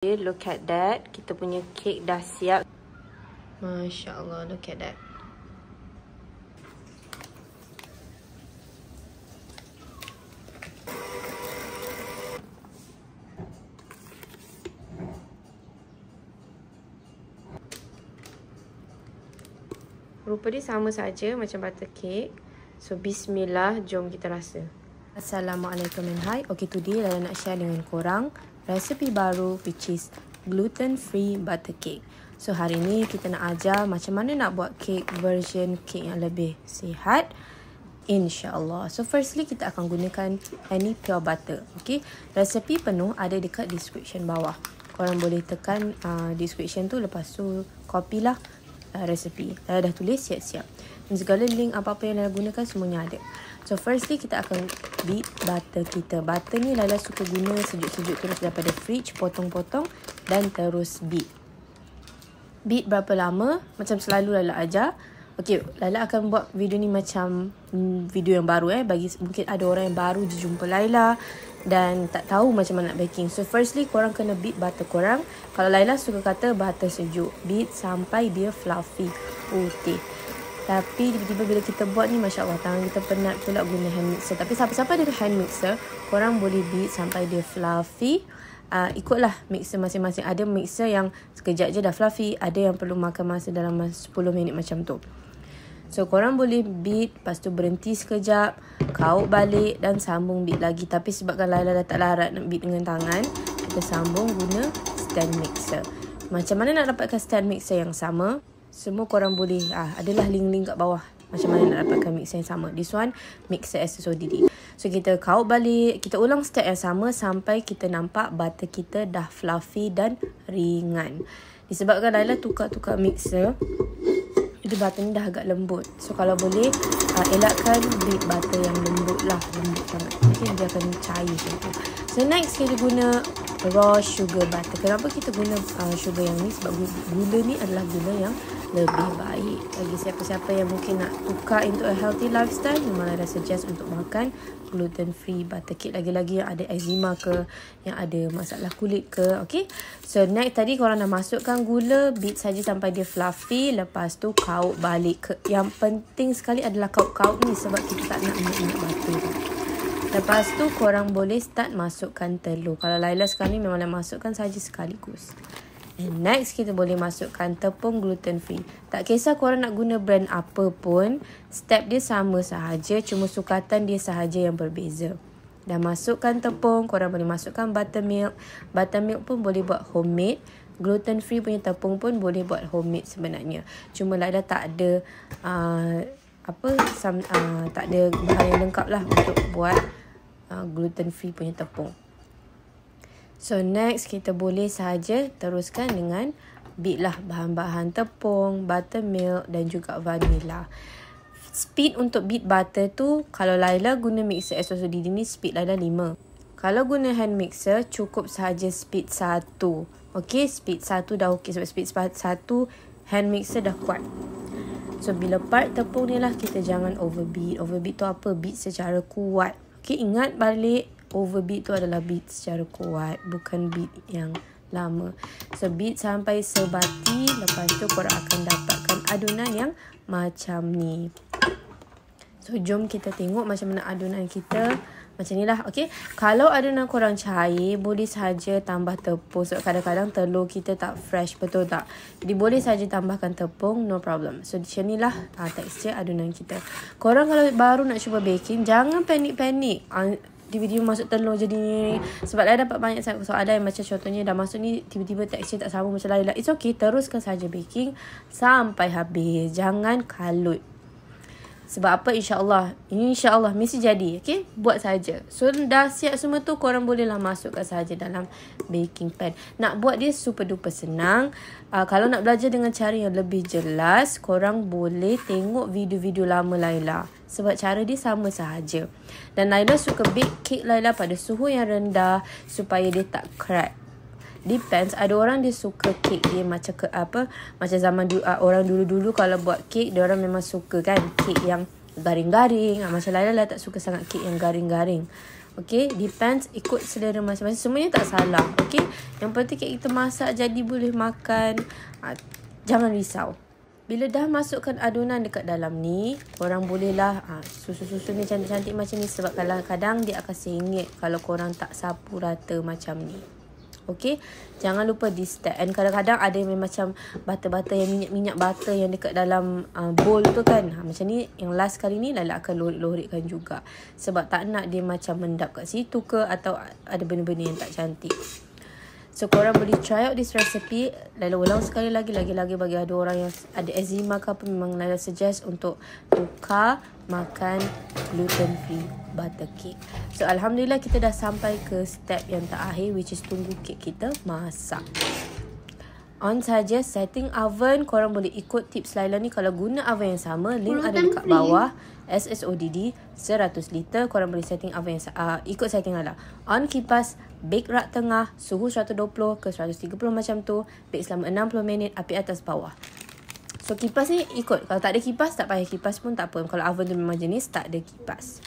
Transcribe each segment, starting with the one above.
Look at that. Kita punya kek dah siap. Masya Allah, look at that. Rupa dia sama saja macam butter cake. So bismillah, jom kita rasa. Assalamualaikum and hi. Okay, today Lala nak share dengan korang resepi baru which is gluten free butter cake. So hari ni kita nak ajar macam mana nak buat cake version cake yang lebih sihat, InsyaAllah. So firstly kita akan gunakan any pure butter. Okay, resepi penuh ada dekat description bawah. Korang boleh tekan description tu, lepas tu copy lah resepi. Lala dah tulis siap-siap. Segala link apa-apa yang Lala gunakan semuanya ada. So firstly kita akan beat butter kita. Butter ni Lala suka guna sejuk-sejuk terus daripada fridge, potong-potong dan terus beat. Beat berapa lama? Macam selalu Lala ajar. Okay, Lala akan buat video ni macam video yang baru bagi mungkin ada orang yang baru je jumpa Laila dan tak tahu macam mana nak baking. So firstly korang kena beat butter korang. Kalau Laila suka kata butter sejuk, beat sampai dia fluffy, putih. Tapi tiba-tiba bila kita buat ni, Masya Allah, tangan kita penat pula guna hand mixer. Tapi siapa-siapa ada hand mixer, korang boleh beat sampai dia fluffy. Ikutlah mixer masing-masing. Ada mixer yang sekejap je dah fluffy, ada yang perlu makan masa dalam 10 minit macam tu. So korang boleh beat, lepas tu berhenti sekejap, kaut balik dan sambung beat lagi. Tapi sebabkan Laila dah tak larat nak beat dengan tangan, kita sambung guna stand mixer. Macam mana nak dapatkan stand mixer yang sama? Semua korang boleh, adalah link-link kat bawah macam mana nak dapatkan mixer yang sama. This one, mixer SSODD. So kita kaut balik, kita ulang step yang sama sampai kita nampak butter kita dah fluffy dan ringan. Disebabkan Laila tukar-tukar mixer, jadi butter ni dah agak lembut. So kalau boleh, elakkan beat butter yang lembut lah, lembut sangat. Nanti dia akan cair macam tu. So next kita guna raw sugar butter. Kenapa kita guna sugar yang ni? Sebab gula ni adalah gula yang lebih baik. Bagi siapa-siapa yang mungkin nak tukar into a healthy lifestyle, memang Lala suggest untuk makan gluten free butter cake. Lagi-lagi yang ada eczema ke, yang ada masalah kulit ke. Okay, so next tadi korang dah masukkan gula, beat saja sampai dia fluffy. Lepas tu kaut balik. Yang penting sekali adalah kaut-kaut ni, sebab kita tak nak minyak butter tu. Lepas tu korang boleh start masukkan telur. Kalau Laila sekarang ni memang nak masukkan saja sekaligus. And next kita boleh masukkan tepung gluten free. Tak kisah korang nak guna brand apa pun, step dia sama sahaja, cuma sukatan dia sahaja yang berbeza. Dah masukkan tepung, korang boleh masukkan buttermilk. Buttermilk pun boleh buat homemade. Gluten free punya tepung pun boleh buat homemade sebenarnya. Cuma Laila tak ada tak ada bahan yang lengkap lah untuk buat gluten free punya tepung. So next kita boleh sahaja teruskan dengan beat lah bahan-bahan tepung, buttermilk dan juga vanilla. Speed untuk beat butter tu, kalau Laila guna mixer SSODD ni speed Laila 5. Kalau guna hand mixer cukup sahaja speed 1. Okay, speed 1 dah okay. Sebab speed 1 hand mixer dah kuat. So bila part tepung ni lah, kita jangan overbeat. Overbeat tu apa? Beat secara kuat. Okay, ingat balik, overbeat tu adalah beat secara kuat, bukan beat yang lama. So beat sampai sebati, lepas tu korang akan dapatkan adunan yang macam ni. So jom kita tengok macam mana adunan kita. Macam ni lah, okay. Kalau adunan korang cair, boleh saja tambah tepung. Sebab kadang-kadang telur kita tak fresh, betul tak? Jadi boleh saja tambahkan tepung, no problem. So macam ni lah tekstur adunan kita. Korang kalau baru nak cuba baking, jangan panik-panik. Tiba-tiba masuk telur jadi ni. Sebab Laila dapat banyak sangat soalan yang macam contohnya dah masuk ni, tiba-tiba tekstur tak sama macam Laila. It's okay, teruskan saja baking sampai habis. Jangan kalut. Sebab apa? InsyaAllah mesti jadi. Okay, buat saja. So dah siap semua tu, korang bolehlah masukkan saja dalam baking pan. Nak buat dia super duper senang. Kalau nak belajar dengan cara yang lebih jelas, korang boleh tengok video-video lama Laila. Sebab cara dia sama sahaja. Dan Laila suka bake cake Laila pada suhu yang rendah supaya dia tak crack. Depends, ada orang dia suka kek dia macam macam zaman orang dulu-dulu kalau buat kek, dia orang memang suka kan kek yang garing-garing. Macam Laila tak suka sangat kek yang garing-garing. Okay, depends, ikut selera masing-masing. Semuanya tak salah. Okay, yang penting kek kita masak jadi boleh makan. Jangan risau. Bila dah masukkan adunan dekat dalam ni, korang bolehlah susu-susu ni cantik-cantik macam ni. Sebab kadang-kadang dia akan sengit kalau korang tak sapu rata macam ni. Okay, jangan lupa di step. And kadang-kadang ada yang macam butter-butter yang minyak-minyak butter yang dekat dalam bowl tu kan. Macam ni, yang last kali ni Lala akan lorik-lorikkan juga. Sebab tak nak dia macam mendap kat situ ke, atau ada benda-benda yang tak cantik. So korang boleh try out this recipe. Lala ulang sekali lagi bagi ada orang yang ada eczema ke apa, memang Lala suggest untuk tukar makan gluten free butter cake. So alhamdulillah kita dah sampai ke step yang terakhir, which is tunggu kek kita masak. On saja setting oven, korang boleh ikut tips Laila ni. Kalau guna oven yang sama, link ada dekat bawah. SSODD 100 liter. Korang boleh setting oven yang ikut setting Laila. On kipas, bake rak tengah, suhu 120 ke 130 macam tu. Bake selama 60 minit, api atas bawah. So kipas ni ikut. Kalau tak ada kipas, tak payah kipas pun tak apa. Kalau oven tu memang jenis tak ada kipas.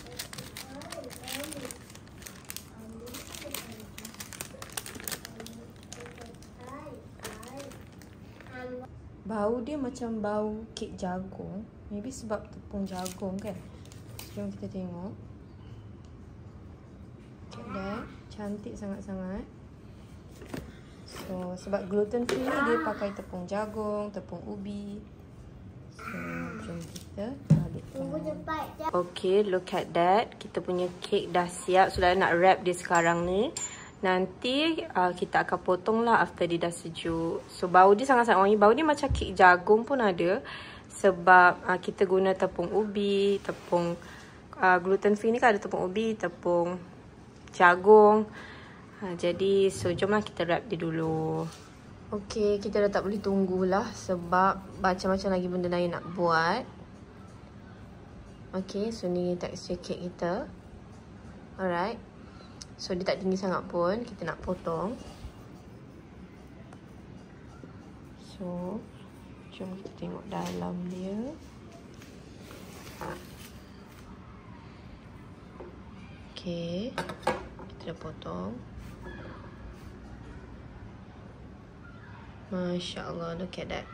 Bau dia macam bau kek jagung. Maybe sebab tepung jagung kan. Jom kita tengok. Check that. Cantik sangat-sangat. So sebab gluten free ni dia pakai tepung jagung, tepung ubi. So jom kita balikkan. Okay, look at that. Kita punya kek dah siap. Sudah nak wrap dia sekarang ni. Nanti kita akan potong lah after dia dah sejuk. So bau dia sangat-sangat wangi. Bau dia macam kek jagung pun ada. Sebab kita guna tepung ubi, tepung gluten free ni kan ada tepung ubi, tepung jagung. Jadi so jomlah kita wrap dia dulu. Okay, kita dah tak boleh tunggulah sebab macam-macam lagi benda lain nak buat. Okay, so ni tekstur kek kita. Alright. So dia tak tinggi sangat pun. Kita nak potong. So jom kita tengok dalam dia. Okay, kita dah potong. Masya Allah, look at that.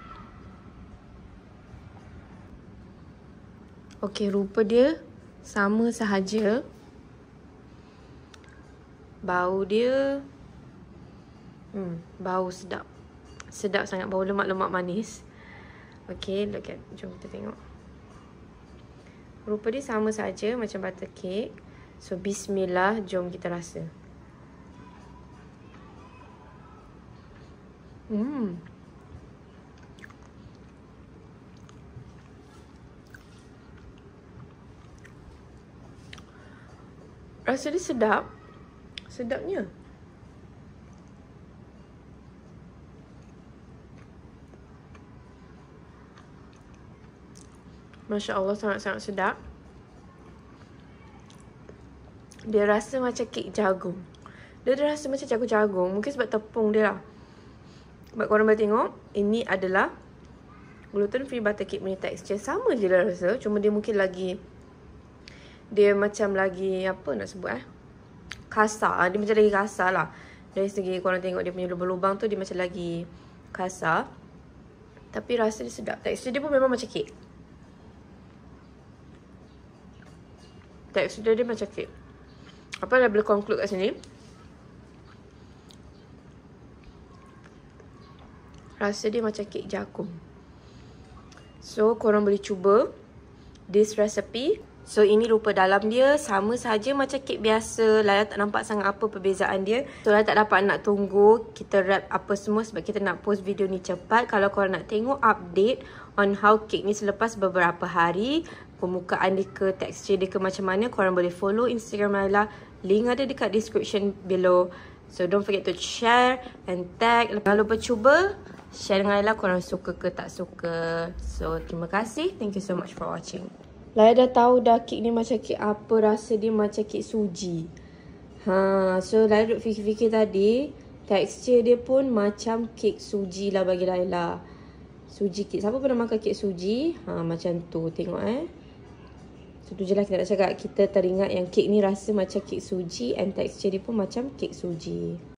Okay, rupa dia sama sahaja. Bau dia bau sedap. Sedap sangat, bau lemak-lemak manis. Okay, look at, jom kita tengok. Rupa dia sama saja macam butter cake. So bismillah, jom kita rasa. Rasa dia sedap. Sedapnya. Masya Allah, sangat-sangat sedap. Dia rasa macam kek jagung. Dia rasa macam jagung-jagung. Mungkin sebab tepung dia lah. Sebab korang boleh tengok, ini adalah gluten free butter cake punya tekstur. Sama je lah rasa. Cuma dia mungkin lagi, dia macam lagi, apa nak sebut kasar. Dia macam lagi kasar lah. Dari segi korang tengok dia punya lubang-lubang tu, dia macam lagi kasar. Tapi rasa dia sedap. Tekstur dia pun memang macam kek. Tekstur dia macam kek. Apa yang boleh conclude kat sini? Rasa dia macam kek jagung. So korang boleh cuba this recipe. So ini rupa dalam dia, sama saja macam kek biasa. Lala tak nampak sangat apa perbezaan dia. So Lala tak dapat nak tunggu kita wrap apa semua sebab kita nak post video ni cepat. Kalau korang nak tengok update on how kek ni selepas beberapa hari, permukaan dia ke, tekstur dia ke macam mana, korang boleh follow Instagram Lala. Link ada dekat description below. So don't forget to share and tag. Jangan lupa cuba, share dengan Lala korang suka ke tak suka. So terima kasih. Thank you so much for watching. Lala dah tahu dah kek ni macam kek apa. Rasa dia macam kek suji. So Lala duduk fikir-fikir tadi. Tekstur dia pun macam kek suji lah bagi Lala. Suji kek. Siapa pernah makan kek suji? Macam tu. Tengok So tu je lah kita nak cakap. Kita teringat yang kek ni rasa macam kek suji and texture dia pun macam kek suji.